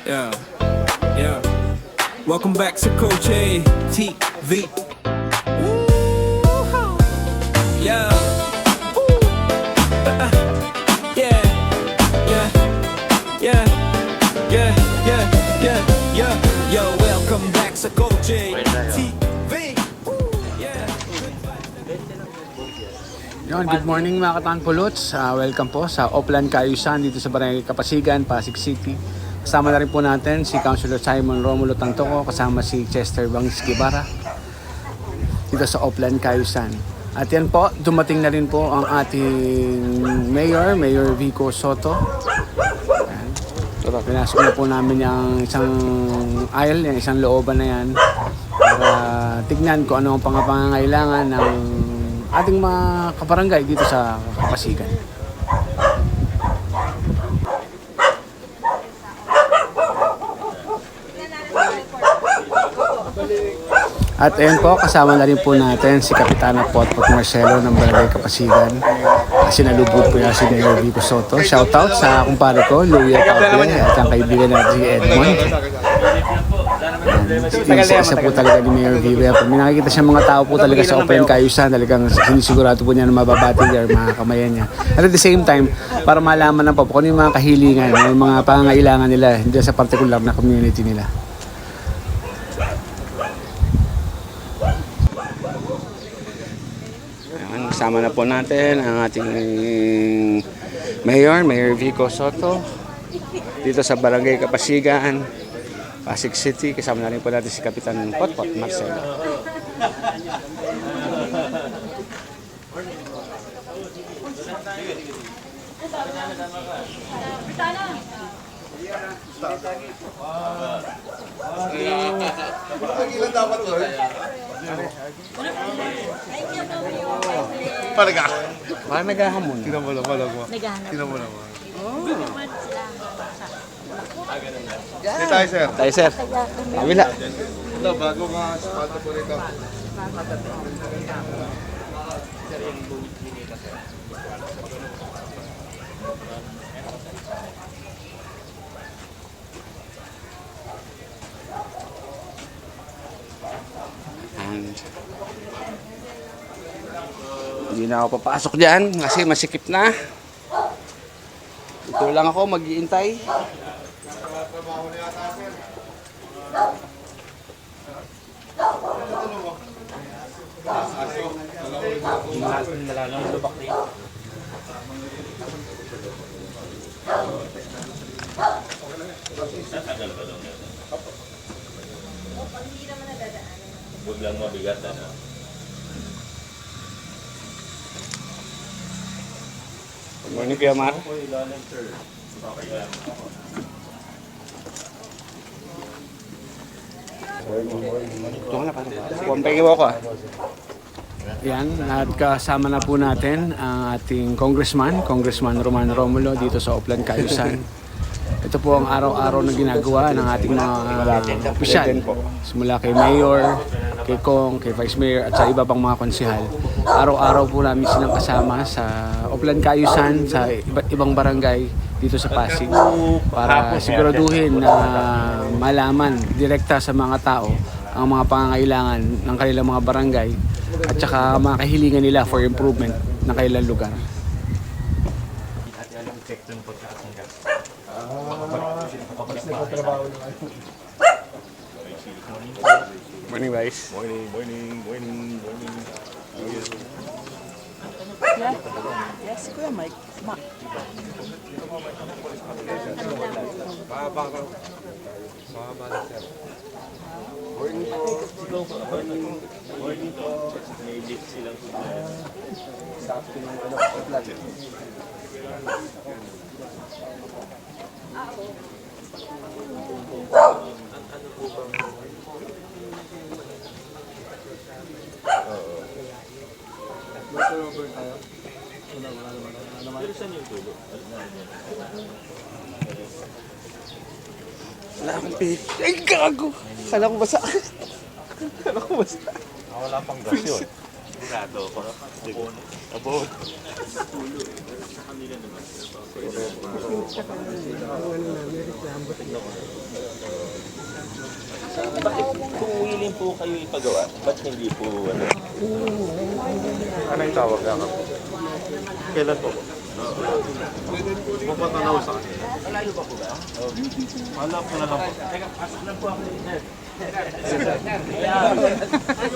Yeah, yeah. Welcome back to Coach A TV. Yeah. Woo. Yeah. Yeah. Yeah. Yeah. Yeah. Yeah. Yeah. Yo, welcome back to Coach A TV. Yeah. Yon, good morning mga katangkuluts. Welcome po sa Oplan Kaayusan dito sa Barangay Kapasigan, Pasig City. Kasama na rin po natin si Councilor Simon Romulo Tantoco, kasama si Chester Bangs Guevara dito sa Oplan Kaayusan. At yan po, dumating na rin po ang ating Mayor Vico Soto. Ayan. So, pinasok na po namin yung isang aisle, yung isang looban na yan para tignan kung ano ang pangangailangan ng ating mga kabarangay dito sa Kapasigan. At ayan po, kasama na rin po natin si Kapitana Potpot Marcelo ng Barangay Kapasigan. Sinalubog po niya si Mayor Vico Soto. Shoutout sa kumpare ko, Louie Atauple, at ang kaibigan natin si Edmond. Isa po talaga ni Mayor Vico. May nakikita siya mga tao po talaga sa Open Kaayusan. Talagang sinisigurado po niya na mababati niya, mga kamayan niya. At at the same time, para malaman na po kung ano yung mga kahilingan, yung mga pangangailangan nila dyan sa particular na community nila. Kasama na po natin ang ating Mayor Vico Soto dito sa Barangay Kapasigan, Pasig City. Kasama na rin po natin si Kapitan Potpot Marcelo. Parang naghahamon. Tinan mo naman. Tinan mo naman. Hindi tayo, sir. Tayo, sir. Kabila. Ito, bago mga sapato po rito. And hindi na ako papasok dyan kasi masikip na. Ito lang ako mag-iintay. Huwag lang mabigat na. Good morning, Kuya Mar. Ito na parang. Huwag pahingiwa ko. Yan, at kasama na po natin ang ating Congressman Roman Romulo dito sa Oplan Kaayusan. Ito po ang araw-araw na ginagawa ng ating mga opisyal. Simula kay Mayor, kay Kong, kay Vice Mayor at sa iba pang mga konsehal. Araw-araw po namin silang kasama sa Oplan Kaayusan, sa iba't ibang barangay dito sa Pasig para siguraduhin na malaman direkta sa mga tao ang mga pangangailangan ng kanilang mga barangay at saka mga kahilingan nila for improvement ng kanilang lugar. Morning, Vice. Morning. Yeah. Yes, Kuya Mike. Morning po. May lift silang Wala akong pit. Ay, gago! Kala ko basa. wala pang gas yun. Sigurado ako. Abon. Sa kanila naman. Bakit kung willing po kayo ipagawa, ba't hindi po ano? Ano yung tawag ka? Kailan po? Pupatanaw sa akin. Wala po na lang po. Teka, pasok lang po ako dito.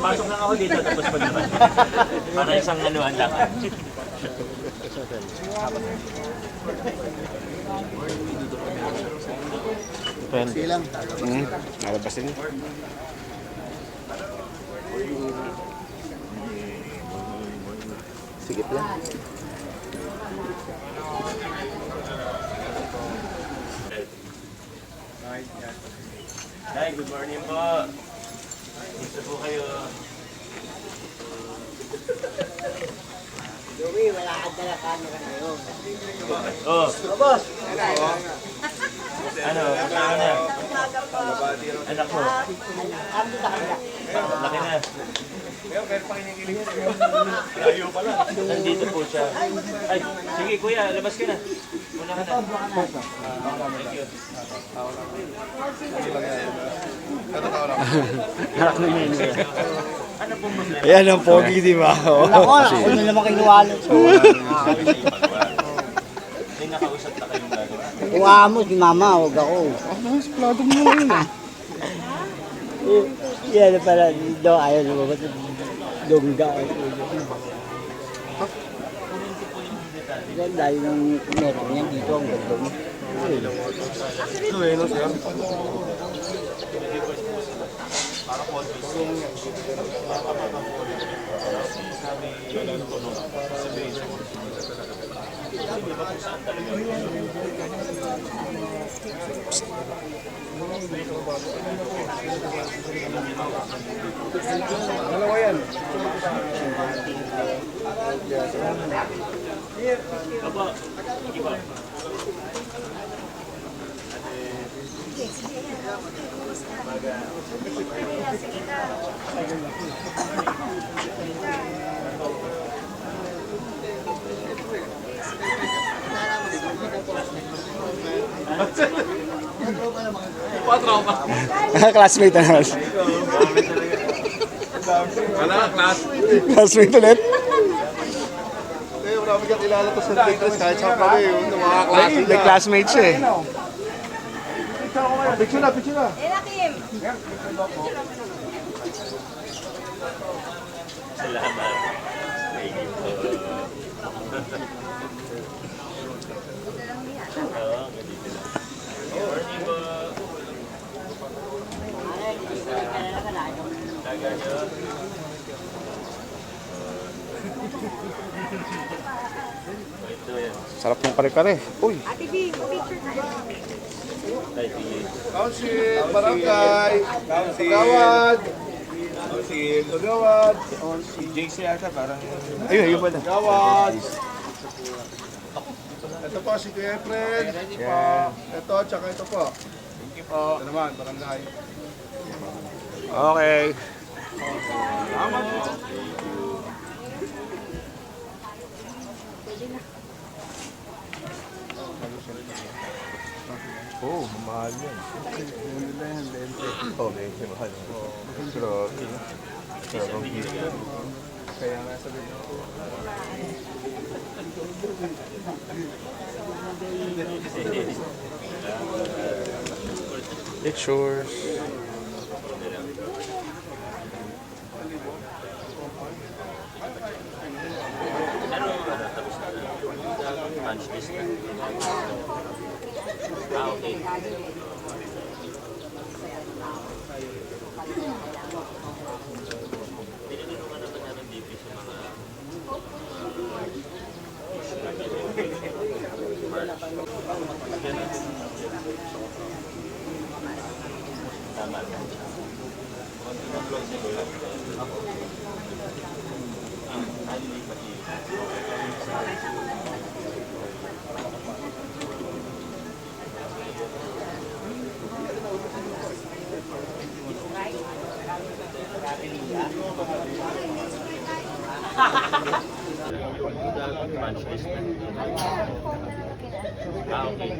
Pasok lang ako dito tapos pag naman. Para isang anuhan lang. Silang. Nalabas din. Sige lang. Hi, good morning po. Dito po kayo. Joey, wala ka dala camera ngayon. Oh. Boss! Ano? Ano na? Anak mo? Ando sa kanya. Laki na. Layo pala. Nandito po siya. Ay, sige kuya, labas ka na. Una ka na. Thank you. Harap na yun. Ano pong problema? Yan ang pogi, di ba? Ako na naman kinuwalo. May nakausap na kayong gagawin. Kung amo, si mama, huwag ako. Plado mo yun ah. Yan na pala, daw ayaw na ba? Dungga. Yan, dahil yung meron niyan dito, ang ganda mo. Dalawa yan. Aba, iba. Classmate na naman. Wala, class. Classmate ulit. Eh, marami kang kilala to sa Tigres kahit sa kami yun. Ng mga klase May classmate siya eh. Picture na, picture na. Salamat. Thank you po. Oo, ganito na. Morning po. Taga nyo. Ito yan. Sarap ng kare-kare. Uy. Tay, sige. Council, barangay, gawad. Council, gawad. Si JC ata parang... Ayun, ayun pala. Gawad. Ito po si Kuya Fred. Ito, tsaka ito po. Thank you po. Ito naman, barangay. Okay. Oh, mahal yan. Oh, medyo mahal. Pero, kaya nga sabi ko. Pictures. Punch list na. Okay. Tinutulungan naman namin dito sa mga tama. Punch list na. Okay.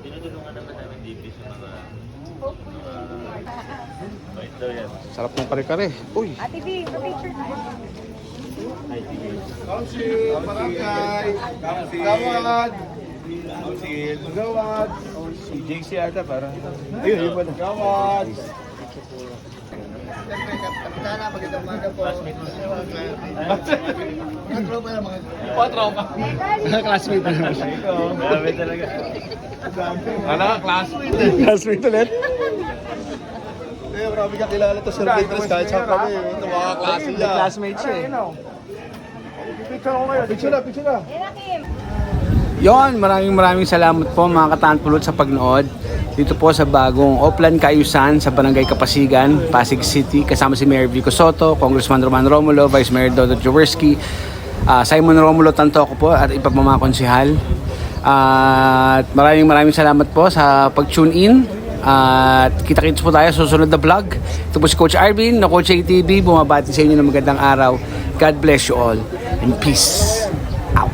Tinutulungan naman namin dito sa mga wait daw yan. Sarap ng kare-kare. Uy! Ate B, picture na. Council, barangay, gawad, council, gawad, Si JC ata parang. ayun, yun pala. Gawad. Classmate na naman. Grabe talaga. Classmate ulit. Marami kang kilala to Sir Peters kahit saan kami. Ito mga klase niya. Classmate siya eh. Picture na. Yon, maraming salamat po mga katanpulot sa pagnood dito po sa bagong Oplan Cayusan sa Barangay Kapasigan, Pasig City, kasama si Mayor Vico Soto, Congressman Roman Romulo, Vice Mayor Dodo Jaworski, Simon Romulo Tantoco po at iba pa mga konsihal. At maraming salamat po sa pag-tune in. At kita-kits po tayo sa susunod na vlog. Ito po si Coach Arvin na Coach ATV, bumabati sa inyo ng magandang araw. God bless you all and peace out.